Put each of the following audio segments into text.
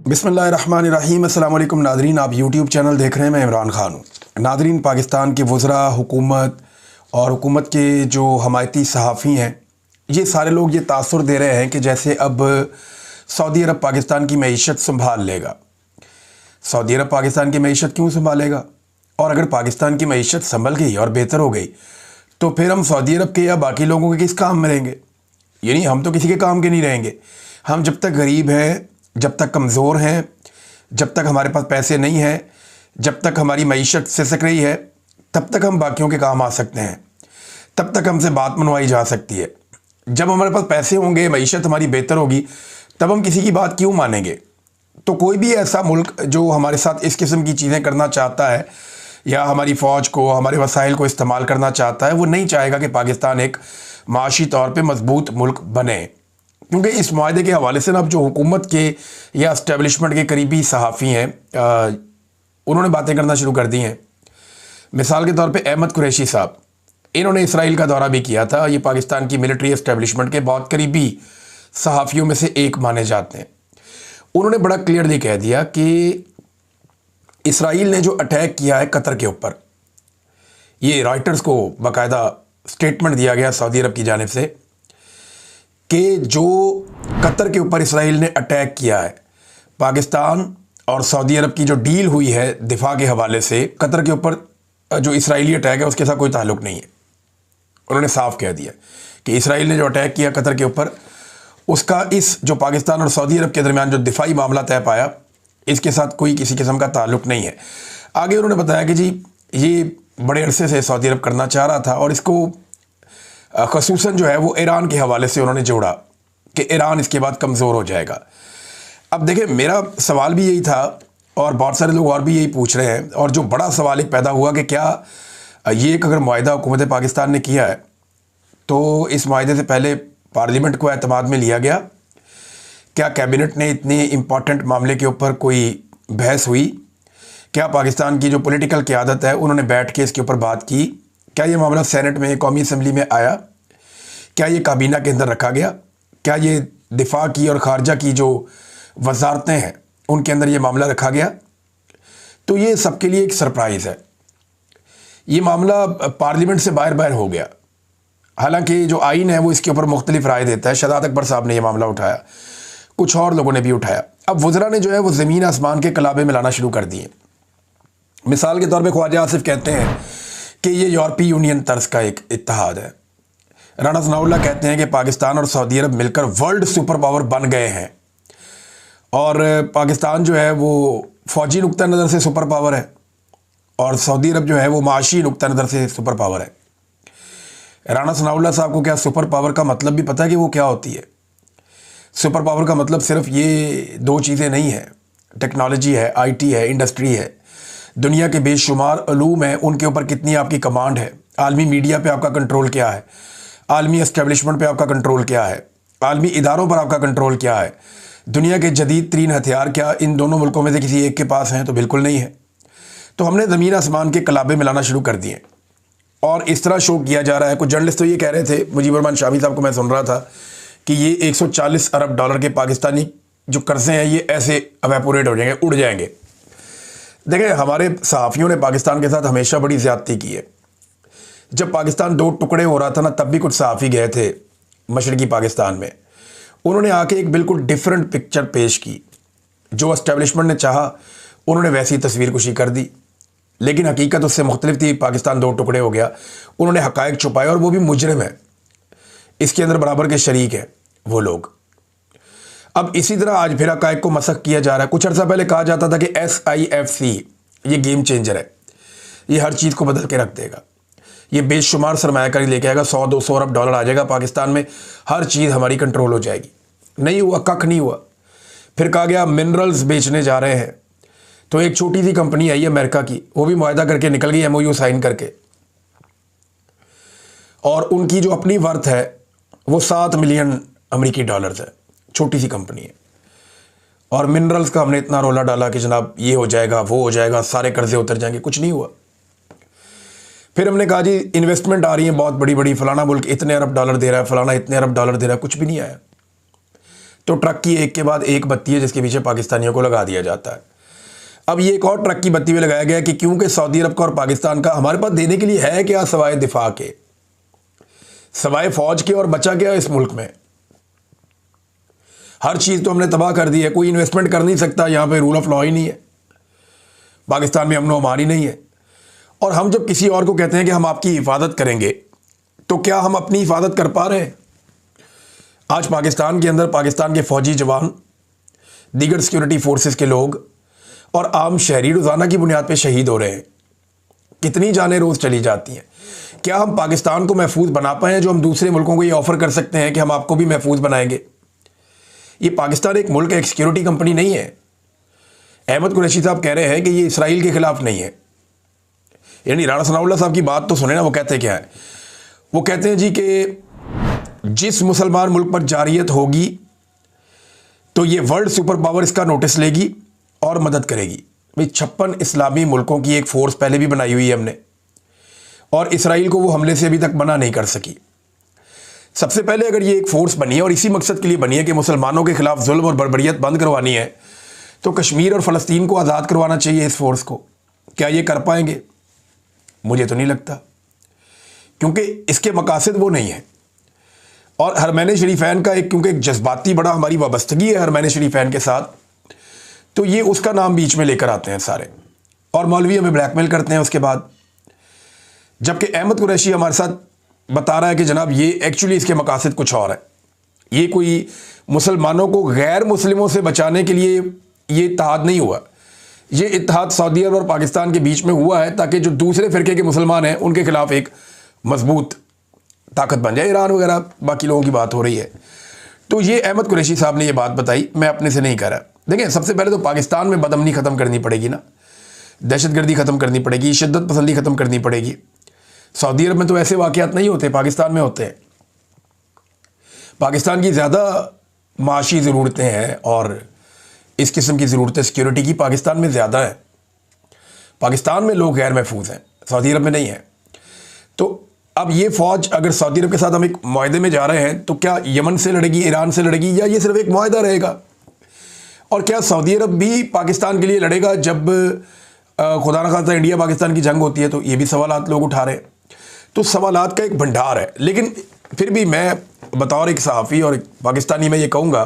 बिस्मिल्लाहिर्रहमानिर्रहीम। अस्सलाम वालेकुम नादरीन, आप यूट्यूब चैनल देख रहे हैं। मैं इमरान ख़ान हूँ। नादरीन, पाकिस्तान के वज़रा, हुकूमत और हुकूमत के जो हमायती सहाफ़ी हैं, ये सारे लोग ये तासुर दे रहे हैं कि जैसे अब सऊदी अरब पाकिस्तान की मईशत संभाल लेगा। सऊदी अरब पाकिस्तान की मईशत क्यों संभालेगा? और अगर पाकिस्तान की मईशत संभल गई और बेहतर हो गई तो फिर हम सऊदी अरब के या बाकी लोगों के किस काम में रहेंगे? यानी हम तो किसी के काम के नहीं रहेंगे। हम जब तक गरीब हैं, जब तक कमज़ोर हैं, जब तक हमारे पास पैसे नहीं हैं, जब तक हमारी मईशत सिसक रही है, तब तक हम बाकियों के काम आ सकते हैं, तब तक हमसे बात मनवाई जा सकती है। जब हमारे पास पैसे होंगे, मईशत हमारी बेहतर होगी, तब हम किसी की बात क्यों मानेंगे? तो कोई भी ऐसा मुल्क जो हमारे साथ इस किस्म की चीज़ें करना चाहता है या हमारी फ़ौज को, हमारे वसाइल को इस्तेमाल करना चाहता है, वो नहीं चाहेगा कि पाकिस्तान एक माशी तौर पे मजबूत मुल्क बने। क्योंकि इस मुआहदे के हवाले से ना अब जो हुकूमत के या इस्टेब्लिशमेंट के करीबी सहाफ़ी हैं, उन्होंने बातें करना शुरू कर दी हैं। मिसाल के तौर पे अहमद कुरैशी साहब, इन्होंने इसराइल का दौरा भी किया था। ये पाकिस्तान की मिलिट्री इस्टेब्लिशमेंट के बहुत करीबी सहाफ़ियों में से एक माने जाते हैं। उन्होंने बड़ा क्लियरली कह दिया कि इसराइल ने जो अटैक किया है कतर के ऊपर, ये रॉयटर्स को बाकायदा स्टेटमेंट दिया गया सऊदी अरब की जानिब से कि जो कतर के ऊपर इसराइल ने अटैक किया है, पाकिस्तान और सऊदी अरब की जो डील हुई है दिफा के हवाले से, कतर के ऊपर जो इसराइली अटैक है उसके साथ कोई ताल्लुक़ नहीं है। उन्होंने साफ कह दिया कि इसराइल ने जो अटैक किया कतर के ऊपर, उसका इस जो पाकिस्तान और सऊदी अरब के दरमियान जो दिफाई मामला तय पाया, इसके साथ कोई किसी किस्म का ताल्लुक़ नहीं है। आगे उन्होंने बताया कि जी ये बड़े अरसे से सऊदी अरब करना चाह रहा था और इसको ख़ुसूसन जो है वो ईरान के हवाले से उन्होंने जोड़ा कि ईरान इसके बाद कमज़ोर हो जाएगा। अब देखिए, मेरा सवाल भी यही था और बहुत सारे लोग और भी यही पूछ रहे हैं। और जो बड़ा सवाल एक पैदा हुआ कि क्या ये एक अगर मुआहदा हुकूमत पाकिस्तान ने किया है तो इस मुआहदे से पहले पार्लियामेंट को एतमाद में लिया गया? क्या कैबिनेट ने इतने इम्पॉर्टेंट मामले के ऊपर कोई बहस हुई? क्या पाकिस्तान की जो पॉलिटिकल क़यादत है उन्होंने बैठ के इसके ऊपर बात की? क्या ये मामला सेनेट में, कौमी असम्बली में आया? क्या ये काबीना के अंदर रखा गया? क्या ये दिफा की और खारजा की जो वजारतें हैं उनके अंदर ये मामला रखा गया? तो ये सबके लिए एक सरप्राइज़ है। ये मामला पार्लियामेंट से बाहर बाहर हो गया। हालांकि जो आइन है वो इसके ऊपर मुख्तलिफ राय देता है। शहजाद अकबर साहब ने यह मामला उठाया, कुछ और लोगों ने भी उठाया। अब वज़रा ने जो है वो ज़मीन आसमान के कलाबे मिलाना शुरू कर दिए। मिसाल के तौर पे ख्वाजा आसिफ कहते हैं कि ये यूरोपीय यूनियन तर्ज का एक इत्तेहाद है। राना सनाउल्लाह कहते हैं कि पाकिस्तान और सऊदी अरब मिलकर वर्ल्ड सुपर पावर बन गए हैं और पाकिस्तान जो है वो फ़ौजी नुक्ता नज़र से सुपर पावर है और सऊदी अरब जो है वो माशी नुक्ता नज़र से सुपर पावर है। राना सनाउल्लाह साहब को क्या सुपर पावर का मतलब भी पता है कि वो क्या होती है? सुपर पावर का मतलब सिर्फ ये दो चीज़ें नहीं है, टेक्नोलॉजी है, आईटी है, इंडस्ट्री है, दुनिया के बेशुमार अलूम हैं, उनके ऊपर कितनी आपकी कमांड है, आलमी मीडिया पे आपका कंट्रोल क्या है, आलमी एस्टेब्लिशमेंट पे आपका कंट्रोल क्या है, आलमी इदारों पर आपका कंट्रोल क्या है, दुनिया के जदीद तरीन हथियार क्या इन दोनों मुल्कों में से किसी एक के पास हैं? तो बिल्कुल नहीं है। तो हमने ज़मीन आसमान के कलाबे मिलाना शुरू कर दिए और इस तरह शो किया जा रहा है। कुछ जर्नलिस्ट तो ये कह रहे थे, मुजीबुर रहमान शामी साहब को मैं सुन रहा था कि ये 140 अरब डॉलर के पाकिस्तानी जो कर्जे हैं ये ऐसे एवेपोरेट हो जाएंगे, उड़ जाएंगे। देखें, हमारे सहाफ़ियों ने पाकिस्तान के साथ हमेशा बड़ी ज़्यादती की है। जब पाकिस्तान दो टुकड़े हो रहा था ना, तब भी कुछ सहाफ़ी गए थे मशरक़ी पाकिस्तान में, उन्होंने आके एक बिल्कुल डिफरेंट पिक्चर पेश की। जो एस्टेब्लिशमेंट ने चाहा उन्होंने वैसी तस्वीर कुशी कर दी, लेकिन हकीकत उससे मुख्तलिफ थी। पाकिस्तान दो टुकड़े हो गया, उन्होंने हक़ाइक़ छुपाए और वो भी मुजरिम है, इसके अंदर बराबर के शरीक हैं वो लोग। अब इसी तरह आज फिर हक़ाइक़ को मसख़ किया जा रहा है। कुछ अर्सा पहले कहा जाता था कि SIFC ये गेम चेंजर है, ये हर चीज़ को बदल के रख देगा, ये बेशुमार सरमायाकारी लेके आएगा, 100-200 अरब डॉलर आ जाएगा पाकिस्तान में, हर चीज़ हमारी कंट्रोल हो जाएगी। नहीं हुआ, कख नहीं हुआ। फिर कहा गया मिनरल्स बेचने जा रहे हैं, तो एक छोटी सी कंपनी आई अमेरिका की, वो भी मुआहदा करके निकल गई, MOU साइन करके, और उनकी जो अपनी वर्थ है वो 7 मिलियन अमेरिकी डॉलर्स है, छोटी सी कंपनी है। और मिनरल्स का हमने इतना रोला डाला कि जनाब ये हो जाएगा, वो हो जाएगा, सारे कर्जे उतर जाएंगे, कुछ नहीं हुआ। फिर हमने कहा जी इन्वेस्टमेंट आ रही है बहुत बड़ी बड़ी, फलाना मुल्क इतने अरब डॉलर दे रहा है, फलाना इतने अरब डॉलर दे रहा है, कुछ भी नहीं आया। तो ट्रक की एक के बाद एक बत्ती है जिसके पीछे पाकिस्तानियों को लगा दिया जाता है। अब ये एक और ट्रक की बत्ती में लगाया गया कि क्योंकि सऊदी अरब का और पाकिस्तान का हमारे पास देने के लिए है क्या सवाए दिफा के, सवाए फौज के, और बचा क्या इस मुल्क में? हर चीज़ तो हमने तबाह कर दी है, कोई इन्वेस्टमेंट कर नहीं सकता, यहाँ पे रूल ऑफ लॉ ही नहीं है, पाकिस्तान में अमन व अमान ही नहीं है। और हम जब किसी और को कहते हैं कि हम आपकी हिफाजत करेंगे, तो क्या हम अपनी हिफाजत कर पा रहे हैं? आज पाकिस्तान के अंदर पाकिस्तान के फौजी जवान, दीगर सिक्योरिटी फोर्सेस के लोग और आम शहरी रोज़ाना की बुनियाद पे शहीद हो रहे हैं। कितनी जानें रोज़ चली जाती हैं। क्या हम पाकिस्तान को महफूज बना पाए जो हम दूसरे मुल्कों को ये ऑफ़र कर सकते हैं कि हम आपको भी महफूज बनाएंगे? ये पाकिस्तान एक मुल्क है, एक सिक्योरिटी कंपनी नहीं है। अहमद कुरैशी साहब कह रहे हैं कि ये इसराइल के ख़िलाफ़ नहीं है। यानी राणा सनाउल्लाह साहब की बात तो सुने ना, वो कहते क्या है? वो कहते हैं जी कि जिस मुसलमान मुल्क पर जारियत होगी तो ये वर्ल्ड सुपर पावर इसका नोटिस लेगी और मदद करेगी। भाई 56 इस्लामी मुल्कों की एक फ़ोर्स पहले भी बनाई हुई है हमने, और इसराइल को वो हमले से अभी तक मना नहीं कर सकी। सबसे पहले अगर ये एक फ़ोर्स बनी है और इसी मकसद के लिए बनी है कि मुसलमानों के ख़िलाफ़ जुल्म और बर्बरियत बंद करवानी है, तो कश्मीर और फ़लस्तीन को आज़ाद करवाना चाहिए इस फ़ोर्स को। क्या ये कर पाएंगे? मुझे तो नहीं लगता, क्योंकि इसके मकासद वो नहीं है। और हरमैन शरीफैन का क्योंकि एक जज्बाती बड़ा हमारी वाबस्तगी है हरमैन शरीफैन के साथ, तो ये उसका नाम बीच में लेकर आते हैं सारे, और मौलवी हमें ब्लैकमेल करते हैं उसके बाद। जबकि अहमद कुरैशी हमारे साथ बता रहा है कि जनाब ये एक्चुअली इसके मकासद कुछ और है। ये कोई मुसलमानों को गैर मुस्लिमों से बचाने के लिए ये इत्तेहाद नहीं हुआ। ये इत्तेहाद सऊदी अरब और पाकिस्तान के बीच में हुआ है ताकि जो दूसरे फ़िरके के मुसलमान हैं उनके खिलाफ एक मजबूत ताकत बन जाए। ईरान वगैरह बाकी लोगों की बात हो रही है। तो ये अहमद कुरैशी साहब ने ये बात बताई, मैं अपने से नहीं कह रहा। देखिए, सबसे पहले तो पाकिस्तान में बदअमनी ख़त्म करनी पड़ेगी ना, दहशतगर्दी ख़त्म करनी पड़ेगी, शिद्दत पसंदी ख़त्म करनी पड़ेगी। सऊदी अरब में तो ऐसे वाक़यात नहीं होते, पाकिस्तान में होते हैं। पाकिस्तान की ज़्यादा माशी ज़रूरतें हैं और इस किस्म की ज़रूरतें सिक्योरिटी की पाकिस्तान में ज़्यादा है। पाकिस्तान में लोग गैर महफूज हैं, सऊदी अरब में नहीं है। तो अब ये फ़ौज अगर सऊदी अरब के साथ हम एक मुआहदे में जा रहे हैं, तो क्या यमन से लड़ेगी, ईरान से लड़ेगी, या ये सिर्फ एक मुआहदा रहेगा? और क्या सऊदी अरब भी पाकिस्तान के लिए लड़ेगा जब खुदा न खास्ता इंडिया पाकिस्तान की जंग होती है? तो ये भी सवालात लोग उठा रहे हैं। तो सवालात का एक भंडार है। लेकिन फिर भी मैं बतौर एक सहाफ़ी और एक पाकिस्तानी मैं ये कहूँगा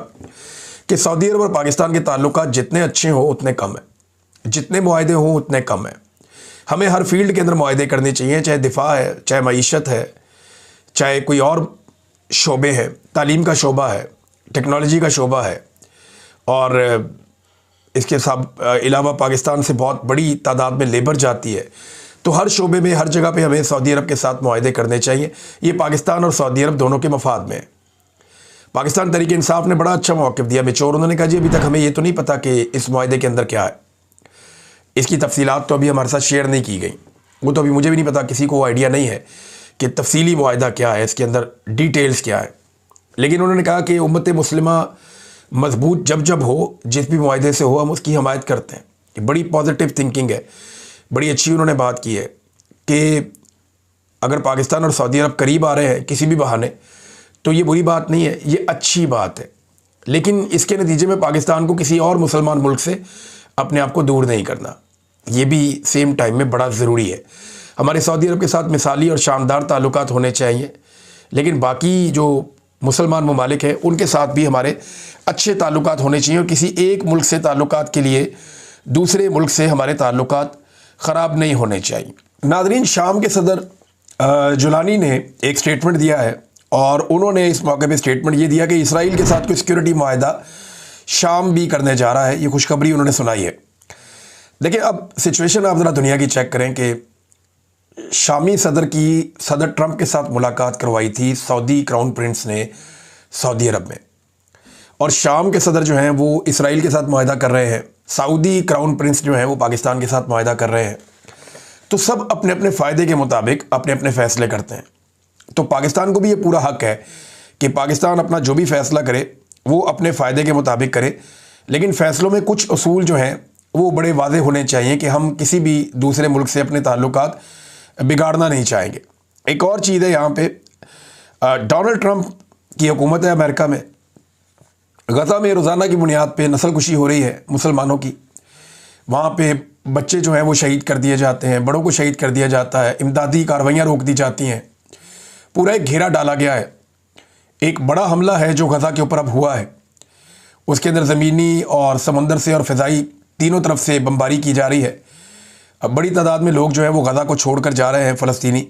कि सऊदी अरब और पाकिस्तान के ताल्लुकात जितने अच्छे हों उतने कम हैं, जितने मुआहदे हों उतने कम हैं। हमें हर फील्ड के अंदर मुआहदे करने चाहिए, चाहे दिफा है, चाहे मईशत है, चाहे कोई और शोबे है, तालीम का शोबा है, टेक्नोलॉजी का शोबा है, और इसके अलावा पाकिस्तान से बहुत बड़ी तादाद में लेबर जाती है। तो हर शोबे में, हर जगह पे हमें सऊदी अरब के साथ मुआहदे करने चाहिए। ये पाकिस्तान और सऊदी अरब दोनों के मफाद में है। पाकिस्तान तहरीक इंसाफ ने बड़ा अच्छा मौक़िफ़ दिया बेचोर। उन्होंने कहा जी अभी तक हमें ये तो नहीं पता कि इस मुआहदे के अंदर क्या है, इसकी तफसीलात तो अभी हमारे साथ शेयर नहीं की गई। वो तो अभी मुझे भी नहीं पता, किसी को आइडिया नहीं है कि तफसीली मुआहदा क्या है, इसके अंदर डिटेल्स क्या है। लेकिन उन्होंने कहा कि उम्मत मुस्लिमा मजबूत जब हो, जिस भी मुआहदे से हो, हम उसकी हमायत करते हैं। ये बड़ी पॉजिटिव थिंकिंग है, बड़ी अच्छी उन्होंने बात की है कि अगर पाकिस्तान और सऊदी अरब करीब आ रहे हैं किसी भी बहाने, तो ये बुरी बात नहीं है, ये अच्छी बात है। लेकिन इसके नतीजे में पाकिस्तान को किसी और मुसलमान मुल्क से अपने आप को दूर नहीं करना, ये भी सेम टाइम में बड़ा ज़रूरी है। हमारे सऊदी अरब के साथ मिसाली और शानदार ताल्लुकात होने चाहिए, लेकिन बाकी जो मुसलमान ममालिक हैं उनके साथ भी हमारे अच्छे ताल्लुकात होने चाहिए। और किसी एक मुल्क से ताल्लुकात के लिए दूसरे मुल्क से हमारे ताल्लुकात ख़राब नहीं होने चाहिए। नाज़रीन, शाम के सदर जुलानी ने एक स्टेटमेंट दिया है, और उन्होंने इस मौके पे स्टेटमेंट ये दिया कि इसराइल के साथ कोई सिक्योरिटी मुआहदा शाम भी करने जा रहा है। ये खुशखबरी उन्होंने सुनाई है। देखिए, अब सिचुएशन आप ज़रा दुनिया की चेक करें कि शामी सदर ट्रंप के साथ मुलाकात करवाई थी सऊदी क्राउन प्रिंस ने सऊदी अरब में, और शाम के सदर जो हैं वो इसराइल के साथ मुआहदा कर रहे हैं, सऊदी क्राउन प्रिंस जो हैं वो पाकिस्तान के साथ मुआहदा कर रहे हैं। तो सब अपने अपने फ़ायदे के मुताबिक अपने अपने फ़ैसले करते हैं। तो पाकिस्तान को भी ये पूरा हक है कि पाकिस्तान अपना जो भी फ़ैसला करे वो अपने फ़ायदे के मुताबिक करे, लेकिन फ़ैसलों में कुछ उसूल जो हैं वो बड़े वाज़े होने चाहिए कि हम किसी भी दूसरे मुल्क से अपने ताल्लुकात बिगाड़ना नहीं चाहेंगे। एक और चीज़ है यहाँ पे, डोनाल्ड ट्रंप की हुकूमत है अमेरिका में, गज़ा में रोज़ाना की बुनियाद पे नस्लकुशी हो रही है मुसलमानों की। वहाँ पे बच्चे जो हैं वो शहीद कर दिए जाते हैं, बड़ों को शहीद कर दिया जाता है, इमदादी कार्रवाइयाँ रोक दी जाती हैं, पूरा एक घेरा डाला गया है। एक बड़ा हमला है जो गज़ा के ऊपर अब हुआ है, उसके अंदर ज़मीनी और समंदर से और फ़िज़ाई तीनों तरफ से बमबारी की जा रही है। अब बड़ी तादाद में लोग जो है वो गज़ा को छोड़कर जा रहे हैं, फ़लस्तीनी।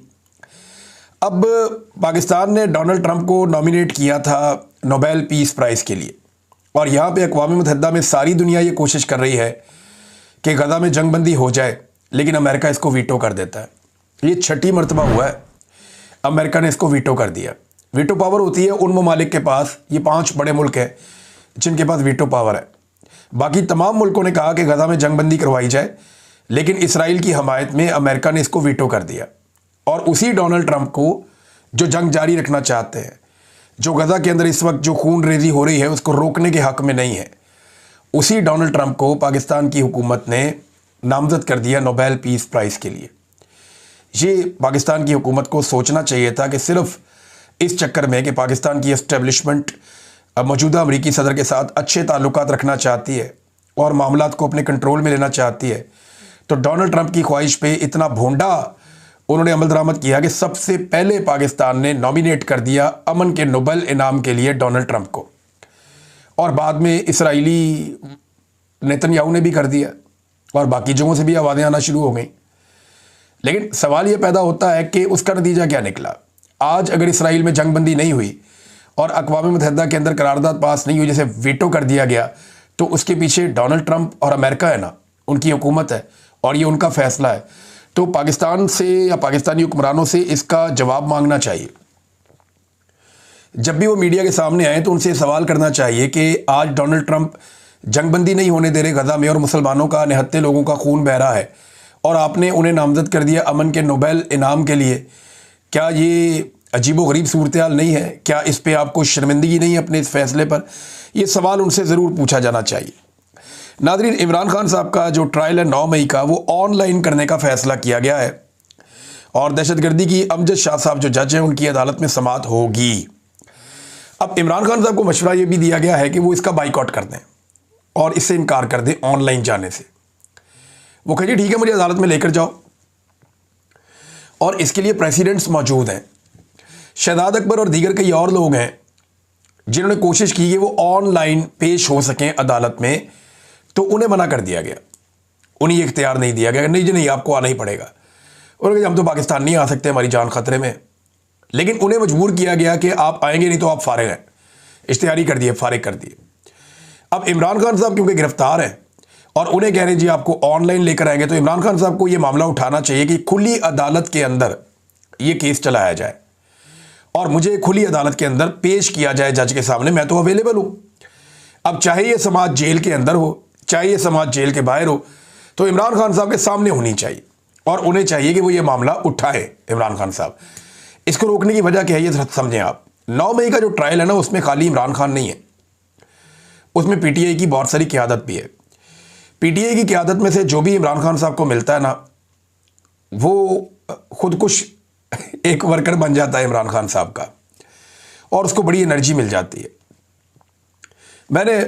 अब पाकिस्तान ने डोनाल्ड ट्रंप को नॉमिनेट किया था नोबेल पीस प्राइज़ के लिए, और यहाँ पे अक़वाम मुत्तहिदा में सारी दुनिया ये कोशिश कर रही है कि गज़ा में जंगबंदी हो जाए, लेकिन अमेरिका इसको वीटो कर देता है। ये छठी मरतबा हुआ है अमेरिका ने इसको वीटो कर दिया। वीटो पावर होती है उन ममालिक के पास, ये 5 बड़े मुल्क हैं जिनके पास वीटो पावर है। बाकी तमाम मुल्कों ने कहा कि गज़ा में जंगबंदी करवाई जाए, लेकिन इसराइल की हमायत में अमेरिका ने इसको वीटो कर दिया। और उसी डोनाल्ड ट्रंप को जो जंग जारी रखना चाहते हैं, जो गज़ा के अंदर इस वक्त जो खून रेजी हो रही है उसको रोकने के हक़ में नहीं है, उसी डोनाल्ड ट्रंप को पाकिस्तान की हुकूमत ने नामज़द कर दिया नोबेल पीस प्राइज़ के लिए। ये पाकिस्तान की हुकूमत को सोचना चाहिए था कि सिर्फ़ इस चक्कर में कि पाकिस्तान की एस्टेब्लिशमेंट मौजूदा अमरीकी सदर के साथ अच्छे ताल्लुकात रखना चाहती है और मामलात को अपने कंट्रोल में लेना चाहती है, तो डोनाल्ड ट्रंप की ख्वाहिश पे इतना भोंडा उन्होंने अमल दरामद किया कि सबसे पहले पाकिस्तान ने नॉमिनेट कर दिया अमन के नोबेल इनाम के लिए डोनाल्ड ट्रंप को, और बाद में इसराइली नेतन्याहू ने भी कर दिया और बाकी जगहों से भी आवाज़ें आना शुरू हो गई। लेकिन सवाल ये पैदा होता है कि उसका नतीजा क्या निकला। आज अगर इसराइल में जंगबंदी नहीं हुई और अक़वाम मुत्तहिदा के अंदर करारदाद पास नहीं हुई, जैसे वीटो कर दिया गया, तो उसके पीछे डोनाल्ड ट्रंप और अमेरिका है ना, उनकी हुकूमत है और ये उनका फ़ैसला है। तो पाकिस्तान से या पाकिस्तानी हुक्मरानों से इसका जवाब मांगना चाहिए। जब भी वो मीडिया के सामने आए तो उनसे सवाल करना चाहिए कि आज डोनाल्ड ट्रंप जंगबंदी नहीं होने दे रहे गज़ा में और मुसलमानों का, निहत्ते लोगों का खून बह रहा है, और आपने उन्हें नामज़द कर दिया अमन के नोबेल इनाम के लिए। क्या ये अजीबो-गरीब सूरत हाल नहीं है? क्या इस पे आपको शर्मिंदगी नहीं है अपने इस फ़ैसले पर? ये सवाल उनसे ज़रूर पूछा जाना चाहिए। नाज़रीन, इमरान खान साहब का जो ट्रायल है 9 मई का, वो ऑनलाइन करने का फ़ैसला किया गया है, और दहशतगर्दी की अमजद शाह साहब जो जज हैं उनकी अदालत में समाअत होगी। अब इमरान खान साहब को मशवरा ये भी दिया गया है कि वो इसका बाइकआउट कर दें और इससे इनकार कर दें ऑनलाइन जाने से। वो कहिए ठीक है, मुझे अदालत में लेकर जाओ, और इसके लिए प्रेसिडेंट्स मौजूद हैं। शहजाद अकबर और दीगर कई और लोग हैं जिन्होंने कोशिश की कि वो ऑनलाइन पेश हो सकें अदालत में, तो उन्हें मना कर दिया गया, उन्हें ये इख्तियार नहीं दिया गया, नहीं जी नहीं, आपको आना ही पड़ेगा। और हम तो पाकिस्तान नहीं आ सकते, हमारी जान खतरे में। लेकिन उन्हें मजबूर किया गया कि आप आएंगे नहीं तो आप फारिग हैं, इश्तिहारी कर दिए, फारिग कर दिए। अब इमरान खान साहब क्योंकि गिरफ्तार हैं और उन्हें कह रहे हैं जी आपको ऑनलाइन लेकर आएंगे, तो इमरान खान साहब को ये मामला उठाना चाहिए कि खुली अदालत के अंदर ये केस चलाया जाए और मुझे खुली अदालत के अंदर पेश किया जाए जज के सामने, मैं तो अवेलेबल हूं। अब चाहे ये समाज जेल के अंदर हो, चाहे ये समाज जेल के बाहर हो, तो इमरान खान साहब के सामने होनी चाहिए और उन्हें चाहिए कि वो ये मामला उठाए। इमरान खान साहब, इसको रोकने की वजह क्या है ये समझें आप। 9 मई का जो ट्रायल है ना, उसमें खाली इमरान खान नहीं है, उसमें पीटीआई की बहुत सारी क़यादत भी है। पीटीआई की क़यादत में से जो भी इमरान खान साहब को मिलता है ना, वो खुदकुश एक वर्कर बन जाता है इमरान खान साहब का, और उसको बड़ी एनर्जी मिल जाती है। मैंने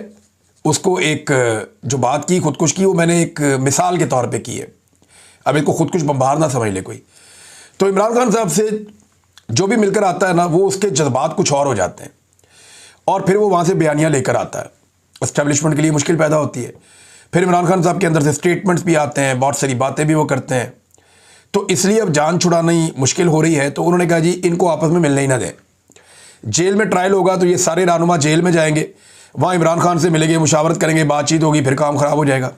उसको एक जो बात की खुदकुश की, वो मैंने एक मिसाल के तौर पे की है। अब इसको खुदकुश बम्बार ना समझ ले कोई। तो इमरान खान साहब से जो भी मिलकर आता है ना, वो उसके जज्बात कुछ और हो जाते हैं और फिर वो वहाँ से बयानियाँ लेकर आता है। एस्टेब्लिशमेंट के लिए मुश्किल पैदा होती है। फिर इमरान खान साहब के अंदर से स्टेटमेंट्स भी आते हैं, बहुत सारी बातें भी वो करते हैं। तो इसलिए अब जान छुड़ानी मुश्किल हो रही है, तो उन्होंने कहा जी इनको आपस में मिलने ही ना दें। जेल में ट्रायल होगा तो ये सारे रहनुमा जेल में जाएंगे, वहाँ इमरान खान से मिलेंगे, मुशावरत करेंगे, बातचीत होगी, फिर काम ख़राब हो जाएगा।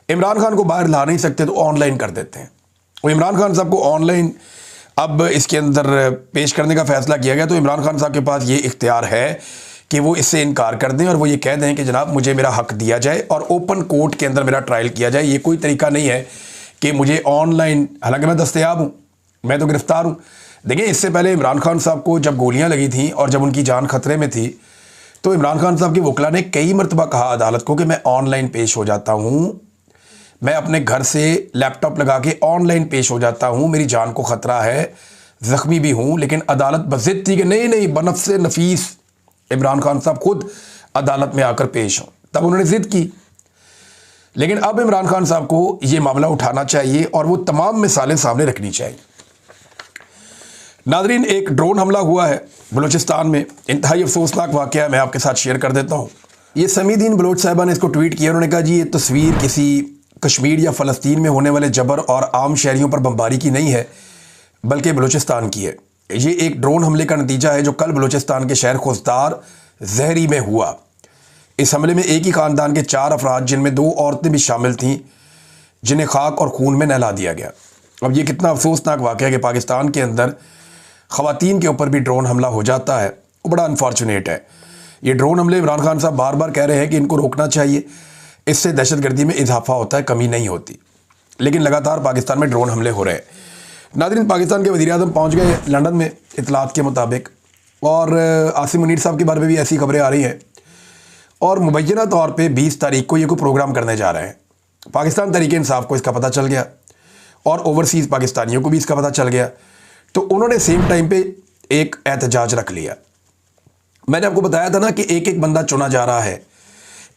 इमरान खान को बाहर ला नहीं सकते तो ऑनलाइन कर देते हैं। वो इमरान खान साहब को ऑनलाइन अब इसके अंदर पेश करने का फ़ैसला किया गया। तो इमरान खान साहब के पास ये इख्तियार है कि वो इससे इनकार कर दें और वो ये कह दें कि जनाब मुझे मेरा हक़ दिया जाए और ओपन कोर्ट के अंदर मेरा ट्रायल किया जाए। ये कोई तरीका नहीं है कि मुझे ऑनलाइन, हालांकि मैं दस्तयाब हूँ, मैं तो गिरफ़्तार हूँ। देखिए, इससे पहले इमरान खान साहब को जब गोलियाँ लगी थी और जब उनकी जान खतरे में थी, तो इमरान खान साहब के वकला ने कई मरतबा कहा अदालत को कि मैं ऑनलाइन पेश हो जाता हूँ, मैं अपने घर से लैपटॉप लगा के ऑनलाइन पेश हो जाता हूँ, मेरी जान को ख़तरा है, ज़ख्मी भी हूँ। लेकिन अदालत बज़िद थी कि नहीं नहीं, बनफ़्से नफीस इमरान खान साहब खुद अदालत में आकर पेश हों। तब उन्होंने जिद की, लेकिन अब इमरान खान साहब को ये मामला उठाना चाहिए और वो तमाम मिसालें सामने रखनी चाहिए। नादरीन, एक ड्रोन हमला हुआ है बलूचिस्तान में, इंतहाई अफसोसनाक वाक़या है, मैं आपके साथ शेयर कर देता हूँ। ये समीदीन बलोच साहिबा ने इसको ट्वीट किया। उन्होंने कहा जी ये तस्वीर किसी कश्मीर या फ़लस्तीन में होने वाले जबर और आम शहरियों पर बमबारी की नहीं है, बल्कि बलूचिस्तान की है। ये एक ड्रोन हमले का नतीजा है जो कल बलूचिस्तान के शहर खुजदार जहरी में हुआ। इस हमले में एक ही ख़ानदान के 4 अफराद, जिनमें 2 औरतें भी शामिल थीं, जिन्हें खाक और खून में नहला दिया गया। अब ये कितना अफसोसनाक वाक़या है कि पाकिस्तान के अंदर ख़वातीन के ऊपर भी ड्रोन हमला हो जाता है, वो बड़ा अनफॉर्चुनेट है। ये ड्रोन हमले इमरान खान साहब बार बार कह रहे हैं कि इनको रोकना चाहिए, इससे दहशतगर्दी में इजाफा होता है, कमी नहीं होती, लेकिन लगातार पाकिस्तान में ड्रोन हमले हो रहे हैं। नाज़रीन, पाकिस्तान के वज़ीर-ए-आज़म पहुँच गए लंदन में इतलात के मुताबिक, और आसिम मुनीर साहब के बारे में भी ऐसी खबरें आ रही हैं, और मुबैना तौर पे 20 तारीख को ये कोई प्रोग्राम करने जा रहे हैं। पाकिस्तान तहरीक इंसाफ को इसका पता चल गया और ओवरसीज़ पाकिस्तानियों को भी इसका पता चल गया, तो उन्होंने सेम टाइम पे एक एहतजाज रख लिया। मैंने आपको बताया था ना कि एक एक बंदा चुना जा रहा है,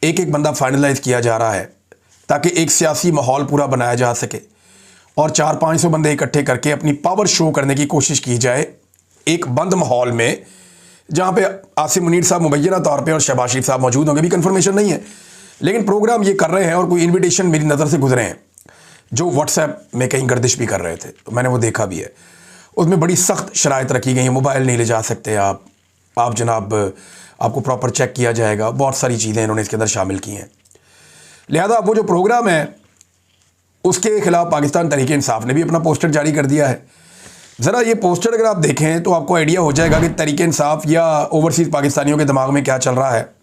एक एक बंदा फाइनलाइज किया जा रहा है, ताकि एक सियासी माहौल पूरा बनाया जा सके और 400-500 बंदे इकट्ठे करके अपनी पावर शो करने की कोशिश की जाए एक बंद माहौल में, जहाँ पे आसिम मुनीर साहब मुबैना तौर पे और शहबाज शरीफ साहब मौजूद होंगे। भी कंफर्मेशन नहीं है, लेकिन प्रोग्राम ये कर रहे हैं और कोई इन्विटेशन मेरी नज़र से गुजरे हैं जो व्हाट्सएप में कहीं गर्दिश भी कर रहे थे, तो मैंने वो देखा भी है। उसमें बड़ी सख्त शराइत रखी गई हैं, मोबाइल नहीं ले जा सकते आप जनाब, आपको प्रॉपर चेक किया जाएगा, बहुत सारी चीज़ें इन्होंने इसके अंदर शामिल की हैं। लिहाजा वो जो प्रोग्राम है उसके ख़िलाफ़ पाकिस्तान तहरीक इंसाफ ने भी अपना पोस्टर जारी कर दिया है। ज़रा ये पोस्टर अगर आप देखें तो आपको आइडिया हो जाएगा कि तहरीक इंसाफ या ओवरसीज़ पाकिस्तानियों के दिमाग में क्या चल रहा है।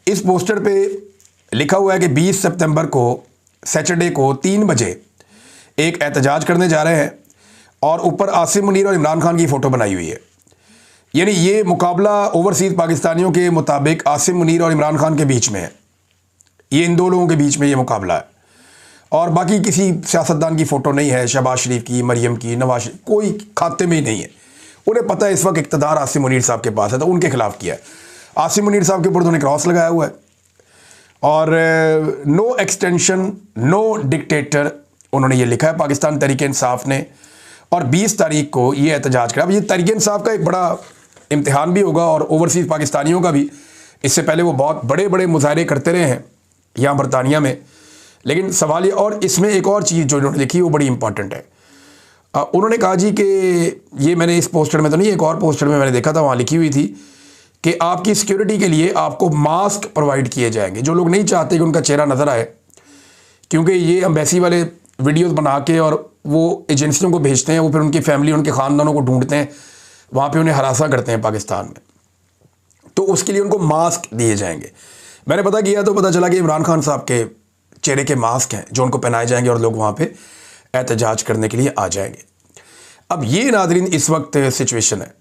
इस पोस्टर पे लिखा हुआ है कि 20 सितंबर को सैटरडे को 3 बजे एक एहतजाज करने जा रहे हैं, और ऊपर आसिम मुनीर और इमरान खान की फ़ोटो बनाई हुई है। यानी ये मुकाबला ओवरसीज़ पाकिस्तानियों के मुताबिक आसिम मुनीर और इमरान खान के बीच में है। ये इन 2 लोगों के बीच में ये मुकाबला है, और बाकी किसी सियासतदान की फ़ोटो नहीं है, शहबाज शरीफ की, मरियम की, नवाज शरीफ, कोई खाते में ही नहीं है। उन्हें पता है इस वक्त इक़्तिदार आसिम मुनीर साहब के पास है, तो उनके खिलाफ किया है। आसिम मुनीर साहब के ऊपर उन्होंने क्रॉस लगाया हुआ है, और नो एक्सटेंशन नो डिक्टेटर उन्होंने ये लिखा है पाकिस्तान तहरीक इंसाफ ने, और 20 तारीख को ये एहतजाज करा। अब ये तहरीक इंसाफ का एक बड़ा इम्तिहान भी होगा और ओवरसीज़ पाकिस्तानियों का भी। इससे पहले वो बहुत बड़े बड़े मुजाहरे करते रहे हैं यहाँ बरतानिया में, लेकिन सवाल ये, और इसमें एक और चीज़ जो इन्होंने लिखी वो बड़ी इंपॉर्टेंट है। उन्होंने कहा जी कि ये मैंने इस पोस्टर में तो नहीं, एक और पोस्टर में मैंने देखा था, वहाँ लिखी हुई थी कि आपकी सिक्योरिटी के लिए आपको मास्क प्रोवाइड किए जाएंगे। जो लोग नहीं चाहते कि उनका चेहरा नज़र आए, क्योंकि ये एम्बेसी वाले वीडियोस बना के और वो एजेंसियों को भेजते हैं, वो फिर उनकी फैमिली, उनके ख़ानदानों को ढूंढते हैं, वहाँ पे उन्हें हरासा करते हैं पाकिस्तान में, तो उसके लिए उनको मास्क दिए जाएंगे। मैंने पता किया तो पता चला कि इमरान खान साहब के चेहरे के मास्क हैं जो उनको पहनाए जाएंगे और लोग वहाँ पे एहतजाज करने के लिए आ जाएंगे। अब ये नाज़रीन इस वक्त सिचुएशन है।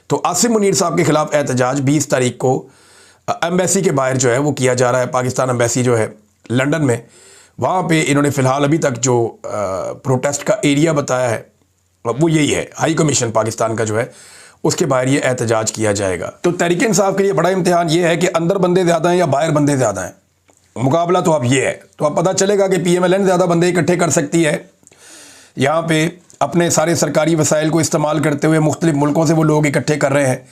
तो आसिम मुनीर साहब के ख़िलाफ़ एहतजाज 20 तारीख को एम्बेसी के बाहर जो है वो किया जा रहा है। पाकिस्तान एम्बेसी जो है लंदन में, वहाँ पे इन्होंने फ़िलहाल अभी तक जो प्रोटेस्ट का एरिया बताया है वो यही है, हाई कमीशन पाकिस्तान का जो है उसके बाहर ये एहतजाज किया जाएगा। तो तहरीक इंसाफ के लिए बड़ा इम्तिहान ये है कि अंदर बंदे ज़्यादा हैं या बाहर बंदे ज़्यादा हैं। मुकाबला तो अब ये है, तो अब पता चलेगा कि PMLN ज़्यादा बंदे इकट्ठे कर सकती है यहाँ पे, अपने सारे सरकारी वसाइल को इस्तेमाल करते हुए मुख्तलिफ मुल्कों से वो लोग इकट्ठे कर रहे हैं,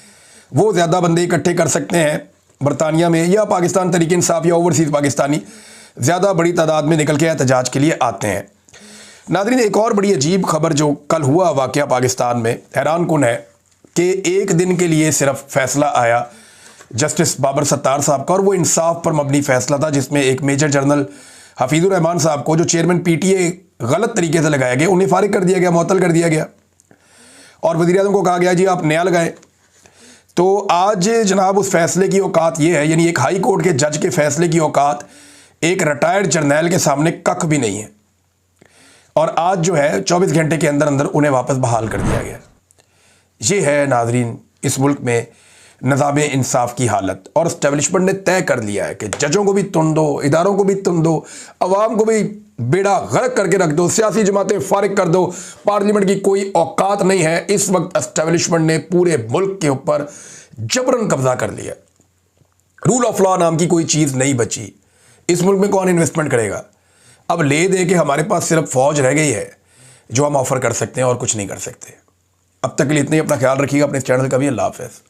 वो ज़्यादा बंदे इकट्ठे कर सकते हैं बरतानिया में, या पाकिस्तान तहरीक इंसाफ या ओवरसीज़ पाकिस्तानी ज़्यादा बड़ी तादाद में निकल के एहतजाज के लिए आते हैं। नाज़रीन, एक और बड़ी अजीब खबर जो कल हुआ वाक़या पाकिस्तान में, हैरान कुन है कि एक दिन के लिए सिर्फ फ़ैसला आया जस्टिस बाबर सत्तार साहब का, और वो इंसाफ पर मबनी फ़ैसला था, जिसमें एक मेजर जनरल हफीज़ुर रहमान साहब को, जो चेयरमैन PTA गलत तरीके से लगाया गया, उन्हें फारिग कर दिया गया, मुअत्तल कर दिया गया, और वज़ीर-ए-आज़म को कहा गया जी आप नया लगाएं। तो आज जनाब उस फैसले की औकात ये है, यानी एक हाई कोर्ट के जज के फैसले की औकात एक रिटायर्ड जर्नैल के सामने कख भी नहीं है, और आज जो है 24 घंटे के अंदर अंदर उन्हें वापस बहाल कर दिया गया। ये है नाज़रीन इस मुल्क में निज़ाम इंसाफ की हालत, और इस्टेब्लिशमेंट ने तय कर लिया है कि जजों को भी तुन दो, इदारों को भी तुन दो, अवाम को भी बेड़ा गर्क करके रख दो, सियासी जमातें फारिग कर दो, पार्लियामेंट की कोई औकात नहीं है। इस वक्त इस्टेब्लिशमेंट ने पूरे मुल्क के ऊपर जबरन कब्जा कर लिया। रूल ऑफ लॉ नाम की कोई चीज़ नहीं बची। इस मुल्क में कौन इन्वेस्टमेंट करेगा? अब ले दे के हमारे पास सिर्फ फौज रह गई है जो हम ऑफर कर सकते हैं और कुछ नहीं कर सकते। अब तक के लिए इतना ही। अपना ख्याल रखिएगा, अपने चैनल का भी। अल्लाह हाफ़िज़।